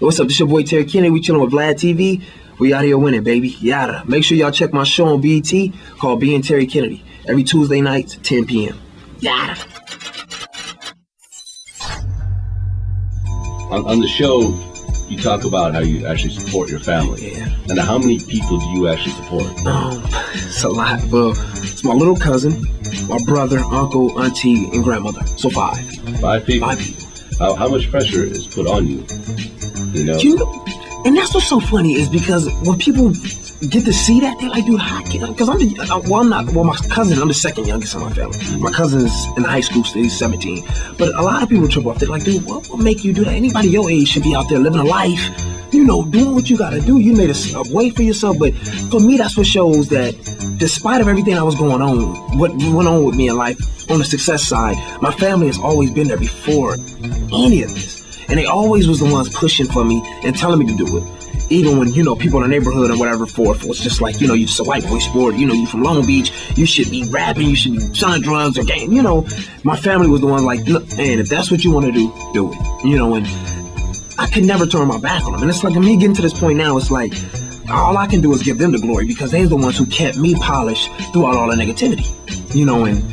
What's up? This your boy Terry Kennedy. We chilling with Vlad TV. We out here winning, baby. Yada. Make sure y'all check my show on BET called Being Terry Kennedy every Tuesday night, 10 p.m. Yada. On the show, you talk about how you actually support your family. Yeah. And how many people do you actually support? It's a lot. Well, it's my little cousin, my brother, uncle, auntie, and grandmother. So 5. 5 people? 5 people. How much pressure is put on you? You know? And that's what's so funny is because when people get to see that, they're like, dude, because my cousin, I'm the second youngest in my family. My cousin's in high school, so he's 17. But a lot of people trip off. They're like, dude, what will make you do that? Anybody your age should be out there living a life, you know, doing what you got to do. You made a way for yourself. But for me, that's what shows that despite of everything that was going on, what went on with me in life, on the success side, my family has always been there before any of this. And they always was the ones pushing for me and telling me to do it. Even when, you know, people in the neighborhood or whatever it's just like, you know, you're just a white boy sport, you know, you from Long Beach, you should be rapping, you should be selling drugs or game, you know. My family was the one like, look, man, if that's what you want to do it. You know, and I could never turn my back on them. And it's like, me getting to this point now, it's like, all I can do is give them the glory because they're the ones who kept me polished throughout all the negativity. You know, and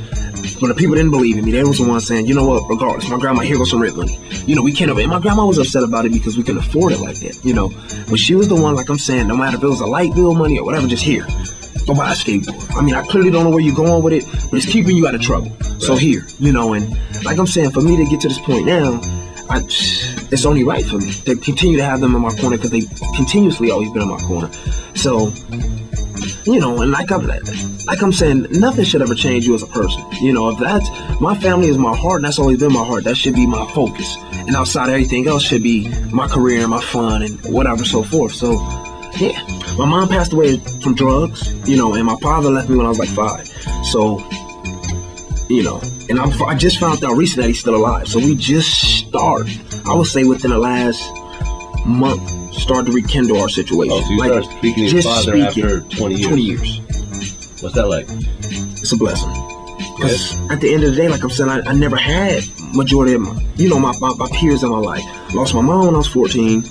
when the people didn't believe in me, they was the ones saying, you know what, regardless, my grandma, here goes some rent money. You know, we can't, and my grandma was upset about it because we couldn't afford it like that, you know. But she was the one, like I'm saying, no matter if it was a light bill money or whatever, just here, go buy a skateboard. I mean, I clearly don't know where you're going with it, but it's keeping you out of trouble. So here, you know, and like I'm saying, for me to get to this point now, it's only right for me to continue to have them in my corner because they've continuously always been in my corner. So, you know, and like I'm saying, nothing should ever change you as a person. You know, if that's, my family is my heart, and that's always been my heart. That should be my focus. And outside of everything else should be my career and my fun and whatever, so forth. So, yeah. My mom passed away from drugs, you know, and my father left me when I was like 5. So, you know, and I just found out recently that he's still alive. So we just started, I would say within the last month, started to rekindle our situation. Oh, so you started speaking to your father after 20 years? 20 years. What's that like? It's a blessing. Because at the end of the day, like I'm saying, I never had majority of my, you know, my peers in my life. Lost my mom when I was 14,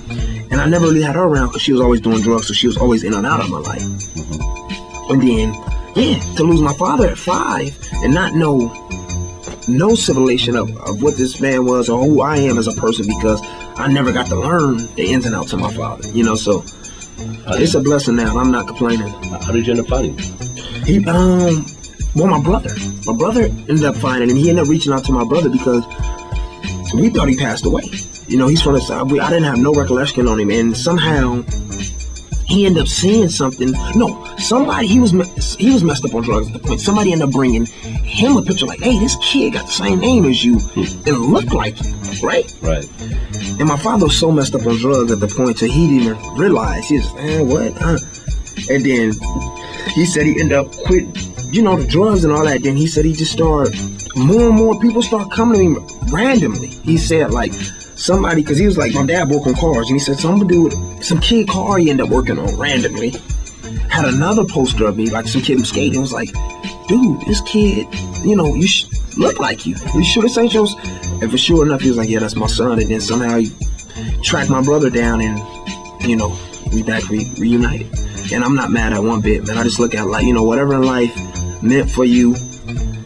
and I never really had her around because she was always doing drugs, so she was always in and out of my life. And then, yeah, to lose my father at 5 and not know no civilization of what this man was or who I am as a person because I never got to learn the ins and outs of my father, you know, so it's a blessing now. I'm not complaining. How did you end up finding him? Well, my brother ended up finding him. He ended up reaching out to my brother because we thought he passed away. You know, he's from the South. I didn't have no recollection on him, and somehow he ended up seeing something. No, somebody, he was messed up on drugs at the point. Somebody ended up bringing him a picture like, hey, this kid got the same name as you and looked like you, right? Right. And my father was so messed up on drugs at the point that he didn't even realize. He was, what? And then he said he ended up quitting, you know, the drugs and all that. Then he said he just started, more and more people start coming to him randomly. He said like, somebody, because he was like, my dad worked on cars, and he said some kid car he ended up working on randomly had another poster of me, like some kid who skated. It was like, dude, this kid, you know, you look like you. You sure this ain't yours? And for sure enough, he was like, yeah, that's my son. And then somehow he tracked my brother down, and, you know, we back reunited. And I'm not mad at one bit, man. I just look at like, you know, whatever in life meant for you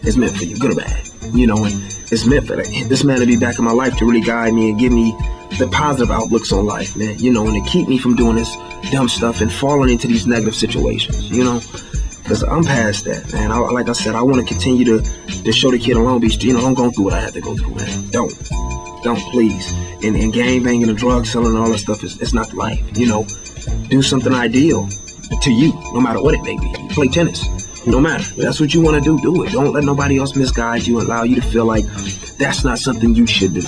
is meant for you, good or bad. You know, and it's meant for this man to be back in my life to really guide me and give me the positive outlooks on life, man. You know, and to keep me from doing this dumb stuff and falling into these negative situations, you know. Because I'm past that, man. Like I said, I want to continue to show the kid in Long Beach, you know, I'm going through what I had to go through, man. Don't, please. And gang banging and drug selling and all that stuff, it's not life, you know. Do something ideal to you, no matter what it may be. Play tennis. No matter. If that's what you want to do it. Don't let nobody else misguide you and allow you to feel like that's not something you should do.